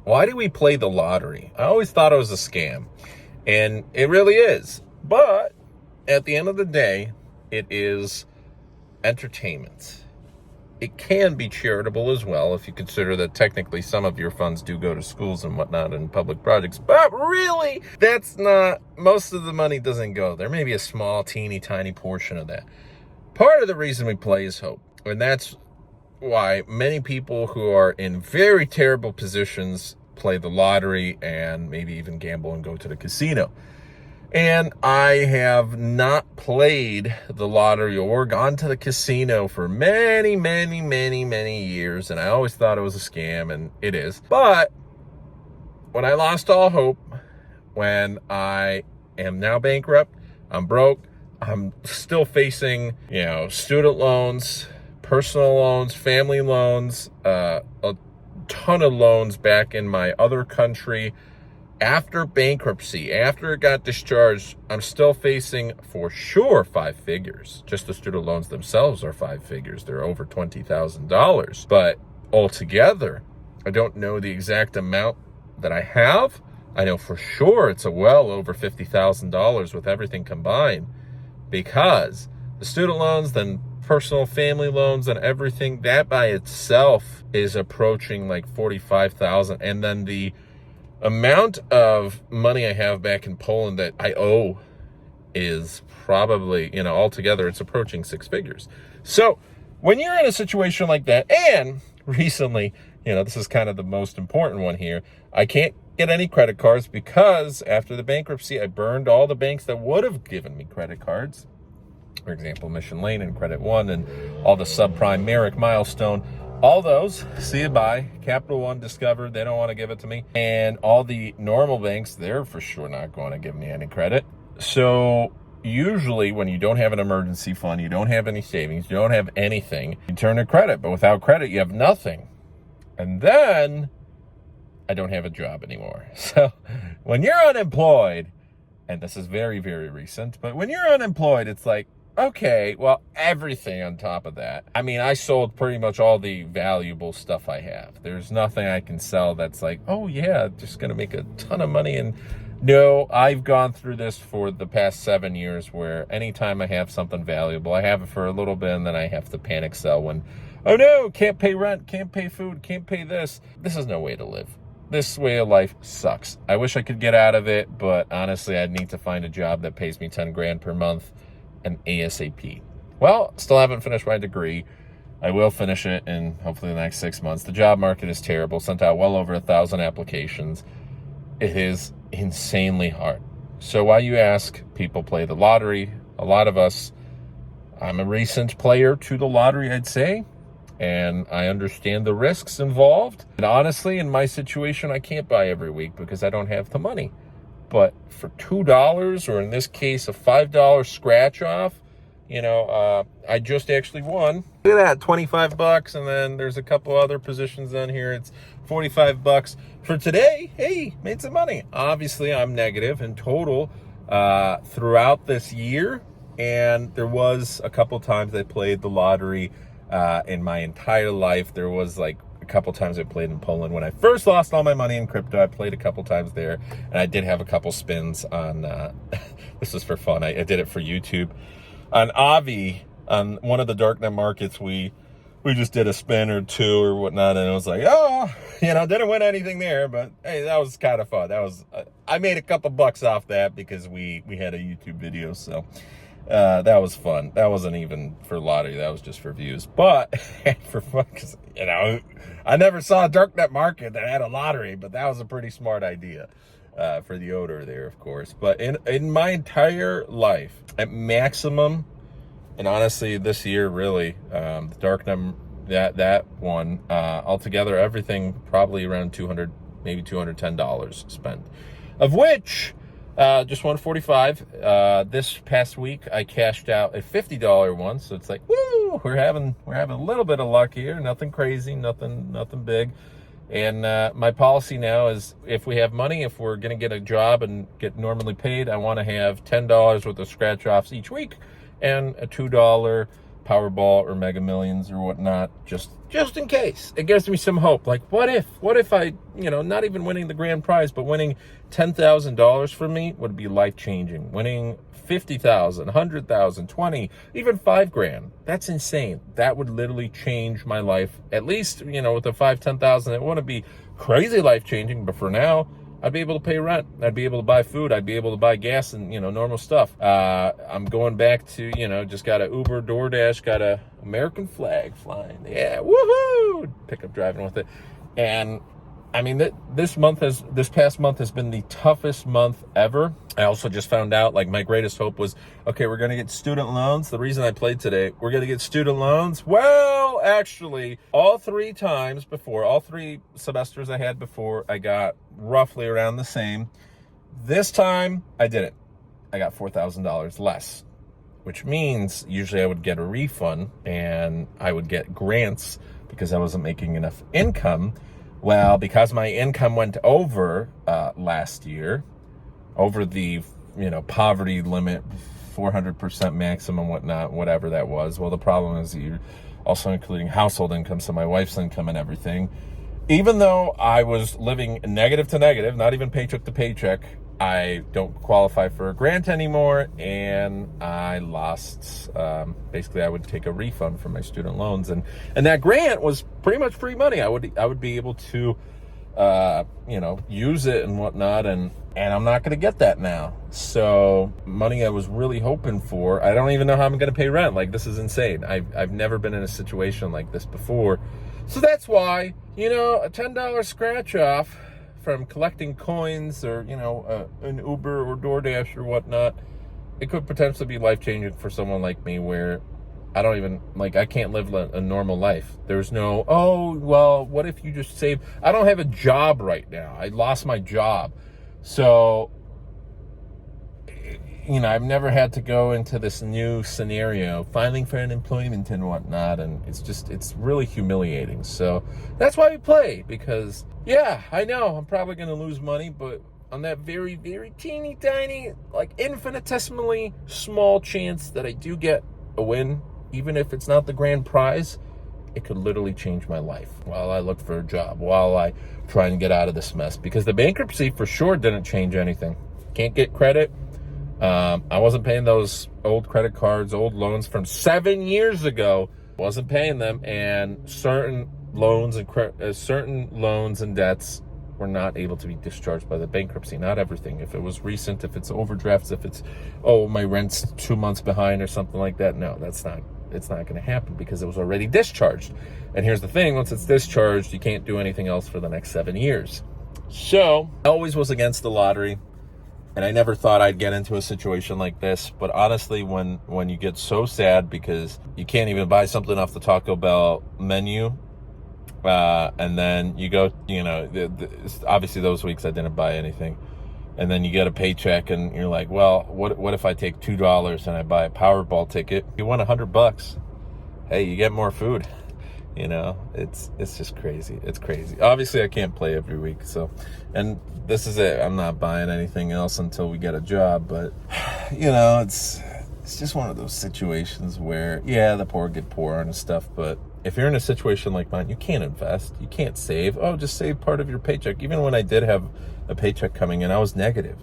Why do we play the lottery? I always thought it was a scam, and it really is. But at the end of the day, it is entertainment. It can be charitable as well if you consider that technically some of your funds do go to schools and whatnot and public projects. But really, that's not, most of the money doesn't go there. Maybe a small, teeny, tiny portion of that. Part of the reason we play is hope. And that's why many people who are in very terrible positions play the lottery and maybe even gamble and go to the casino. And I have not played the lottery or gone to the casino for many, many, many, many years. And I always thought it was a scam, and it is. But when I lost all hope, when I am now bankrupt, I'm broke, I'm still facing, student loans, personal loans, family loans, a ton of loans back in my other country. After bankruptcy, after it got discharged, I'm still facing, for sure, 5 figures. Just the student loans themselves are 5 figures. They're over $20,000. But altogether, I don't know the exact amount that I have. I know for sure it's well over $50,000 with everything combined, because the student loans, then personal family loans and everything, that by itself is approaching like $45,000. And then the amount of money I have back in Poland that I owe is probably, altogether it's approaching 6 figures. So when you're in a situation like that, and recently, this is kind of the most important one here, I can't get any credit cards because after the bankruptcy, I burned all the banks that would have given me credit cards. For example, Mission Lane and Credit One and all the subprime, Merrick, Milestone. All those, see you bye. Capital One, Discover, they don't want to give it to me. And all the normal banks, they're for sure not going to give me any credit. So usually when you don't have an emergency fund, you don't have any savings, you don't have anything, you turn to credit. But without credit, you have nothing. And then I don't have a job anymore. So when you're unemployed, and this is very, very recent, but when you're unemployed, it's like, okay, well, everything on top of that. I mean, I sold pretty much all the valuable stuff I have. There's nothing I can sell that's like, oh yeah, just going to make a ton of money. And no, I've gone through this for the past 7 years where anytime I have something valuable, I have it for a little bit and then I have to panic sell when, oh no, can't pay rent, can't pay food, can't pay this. This is no way to live. This way of life sucks. I wish I could get out of it, but honestly, I'd need to find a job that pays me 10 grand per month and ASAP. Well, still haven't finished my degree. I will finish it in hopefully the next 6 months. The job market is terrible. Sent out well over 1,000 applications. It is insanely hard. So while you ask, people play the lottery. A lot of us, I'm a recent player to the lottery, I'd say, and I understand the risks involved. And honestly, in my situation, I can't buy every week because I don't have the money. But for $2, or in this case, a $5 scratch off, I just actually won. Look at that, $25, and then there's a couple other positions on here. It's $45 for today. Hey, made some money. Obviously, I'm negative in total throughout this year, and there was a couple times I played the lottery in my entire life. There was like a couple times I played in Poland. When I first lost all my money in crypto, I played a couple times there, and I did have a couple spins on, this was for fun, I did it for YouTube. On Avi, on one of the darknet markets, we just did a spin or two or whatnot, and it was like, didn't win anything there, but hey, that was kind of fun. That was, I made a couple bucks off that because we had a YouTube video, so that was fun. That wasn't even for lottery, that was just for views, but for fun, because I never saw a darknet market that had a lottery, but that was a pretty smart idea for the odor there, of course. But in my entire life, at maximum, and honestly this year really, the darknet, that one, altogether everything probably around $200, maybe $210 spent, of which just $145. This past week I cashed out a $50 one, so it's like, woo, we're having a little bit of luck here. Nothing crazy, nothing big. And my policy now is, if we have money, if we're going to get a job and get normally paid, I want to have $10 worth of scratch offs each week and a $2 Powerball or Mega Millions or whatnot, just in case. It gives me some hope. Like, what if I, not even winning the grand prize, but winning $10,000 for me would be life-changing. Winning 50,000, 100,000, 20, even $5,000. That's insane. That would literally change my life. At least, with the 5, 10,000, it wouldn't be crazy life-changing, but for now, I'd be able to pay rent. I'd be able to buy food. I'd be able to buy gas and, normal stuff. I'm going back to, just got a Uber, DoorDash, got a American flag flying. Yeah, woohoo! Pickup driving with it. And I mean, this past month has been the toughest month ever. I also just found out, like, my greatest hope was, okay, we're going to get student loans. The reason I played today, we're going to get student loans. Well, actually, all three semesters I had before, I got roughly around the same. This time, I didn't. I got $4,000 less, which means usually I would get a refund and I would get grants because I wasn't making enough income. Well, because my income went over last year, over the poverty limit, 400% maximum, whatnot, whatever that was. Well, the problem is you're also including household income, so my wife's income and everything. Even though I was living negative to negative, not even paycheck to paycheck, I don't qualify for a grant anymore, and I lost, basically I would take a refund from my student loans, and that grant was pretty much free money. I would be able to, use it and whatnot, and I'm not going to get that now. So money I was really hoping for, I don't even know how I'm going to pay rent. Like, this is insane. I've never been in a situation like this before. So that's why, a $10 scratch off from collecting coins or, an Uber or DoorDash or whatnot, it could potentially be life-changing for someone like me where I can't live a normal life. There's no, oh, well, what if you just save? I don't have a job right now. I lost my job. So, I've never had to go into this new scenario, filing for unemployment and whatnot, and it's really humiliating. So that's why we play, because, yeah, I know I'm probably going to lose money, but on that very, very teeny tiny, like infinitesimally small chance that I do get a win, even if it's not the grand prize, it could literally change my life while I look for a job, while I try and get out of this mess. Because the bankruptcy for sure didn't change anything. Can't get credit. I wasn't paying those old credit cards, old loans from 7 years ago. Wasn't paying them, and certain loans and debts were not able to be discharged by the bankruptcy. Not everything. If it was recent, if it's overdrafts, if it's, my rent's 2 months behind or something like that. No, it's not going to happen because it was already discharged. And here's the thing, once it's discharged, you can't do anything else for the next 7 years. So I always was against the lottery, and I never thought I'd get into a situation like this. But honestly, when you get so sad because you can't even buy something off the Taco Bell menu, and then you go, obviously those weeks I didn't buy anything. And then you get a paycheck and you're like, well, what if I take $2 and I buy a Powerball ticket? You won $100. Hey, you get more food. It's just crazy. It's crazy. Obviously, I can't play every week. So, and this is it. I'm not buying anything else until we get a job. But, it's just one of those situations where, yeah, the poor get poorer and stuff. But if you're in a situation like mine, you can't invest. You can't save. Oh, just save part of your paycheck. Even when I did have a paycheck coming in, I was negative.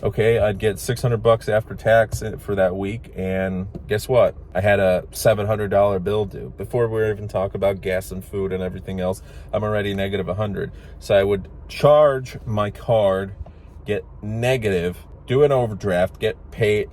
Okay, I'd get $600 after tax for that week, and guess what? I had a $700 bill due. Before we even talk about gas and food and everything else, I'm already negative $100. So I would charge my card, get negative, do an overdraft, get paid.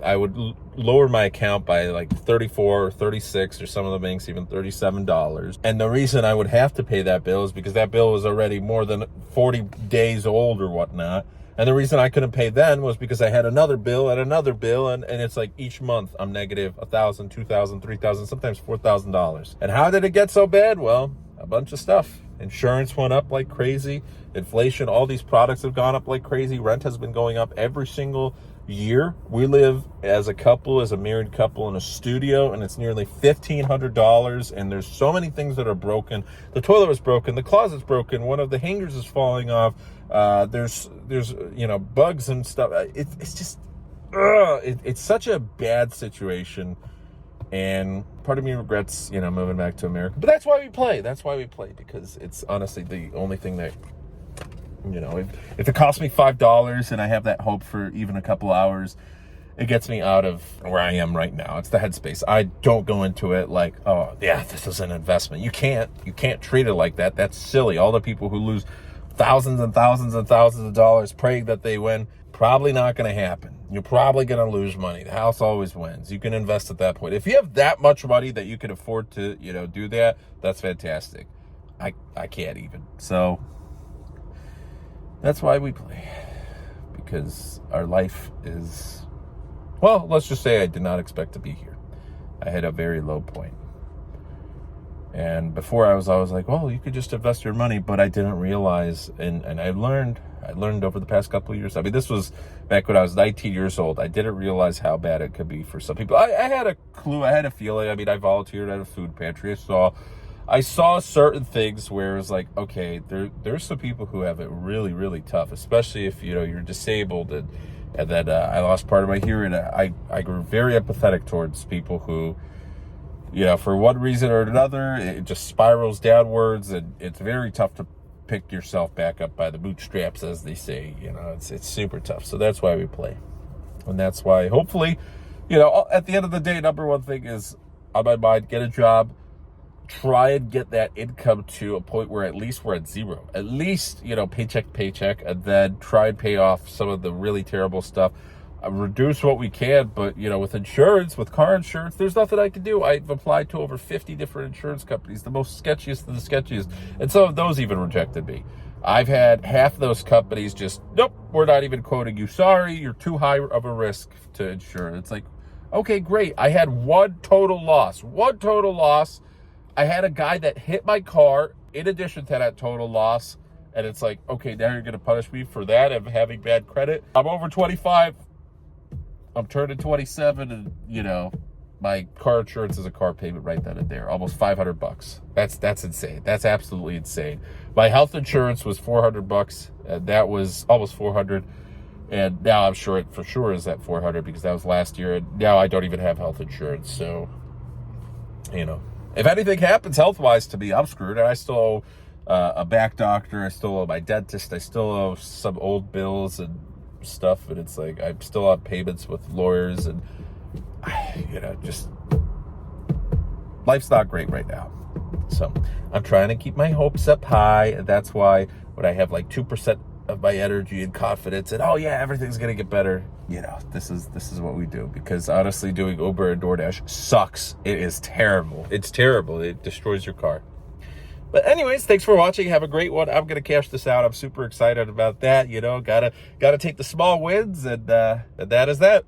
I would lower my account by like 34 or 36, or some of the banks even $37. And the reason I would have to pay that bill is because that bill was already more than 40 days old or whatnot. And the reason I couldn't pay then was because I had another bill and another bill, and it's like each month I'm negative $1,000, $2,000, $3,000, sometimes $4,000. And how did it get so bad? Well, a bunch of stuff. Insurance went up like crazy. Inflation, all these products have gone up like crazy. Rent has been going up every single year. We live as a couple, as a married couple, in a studio, and it's nearly $1,500. And there's so many things that are broken. The toilet was broken. The closet's broken. One of the hangers is falling off. There's bugs and stuff. It's just, it's such a bad situation. And part of me regrets, moving back to America. But that's why we play. That's why we play, because it's honestly the only thing that, if it costs me $5 and I have that hope for even a couple hours, it gets me out of where I am right now. It's the headspace. I don't go into it like, oh yeah, this is an investment. You can't treat it like that. That's silly. All the people who lose thousands and thousands and thousands of dollars praying that they win, probably not going to happen. You're probably going to lose money. The house always wins. You can invest at that point. If you have that much money that you can afford to, do that, that's fantastic. I can't even. So that's why we play, because our life is, well, let's just say I did not expect to be here. I hit a very low point. And before I was always like, well, you could just invest your money, but I didn't realize, and I learned over the past couple of years. I mean, this was back when I was 19 years old. I didn't realize how bad it could be for some people. I had a clue, I had a feeling. I mean, I volunteered at a food pantry. I saw certain things where it was like, okay, there's some people who have it really, really tough, especially if, you're disabled. And then I lost part of my hearing. I grew very empathetic towards people who, for one reason or another, it just spirals downwards, and it's very tough to pick yourself back up by the bootstraps, as they say. It's super tough. So that's why we play. And that's why, hopefully, at the end of the day, number one thing is on my mind, get a job, try and get that income to a point where at least we're at zero. At least, paycheck to paycheck, and then try and pay off some of the really terrible stuff. Reduce what we can, but, with insurance, with car insurance, there's nothing I can do. I've applied to over 50 different insurance companies, the most sketchiest of the sketchiest, and some of those even rejected me. I've had half those companies just, nope, we're not even quoting you. Sorry, you're too high of a risk to insure. It's like, okay, great. I had one total loss. I had a guy that hit my car in addition to that total loss. And it's like, okay, now you're going to punish me for that and having bad credit. I'm over 25. I'm turning 27, and, my car insurance is a car payment right then and there. Almost $500. That's insane. That's absolutely insane. My health insurance was $400, and that was almost $400. And now I'm sure it for sure is at $400, because that was last year. And now I don't even have health insurance. So, if anything happens health-wise to me, I'm screwed. And I still owe a back doctor. I still owe my dentist. I still owe some old bills and stuff. And it's like I'm still on payments with lawyers. And, just life's not great right now. So I'm trying to keep my hopes up high. And that's why when I have like 2% of my energy and confidence and, oh yeah, everything's going to get better, this is what we do. Because honestly, doing Uber and DoorDash sucks. It is terrible. It's terrible. It destroys your car. But anyways, thanks for watching. Have a great one. I'm going to cash this out. I'm super excited about that. Gotta take the small wins, and that is that.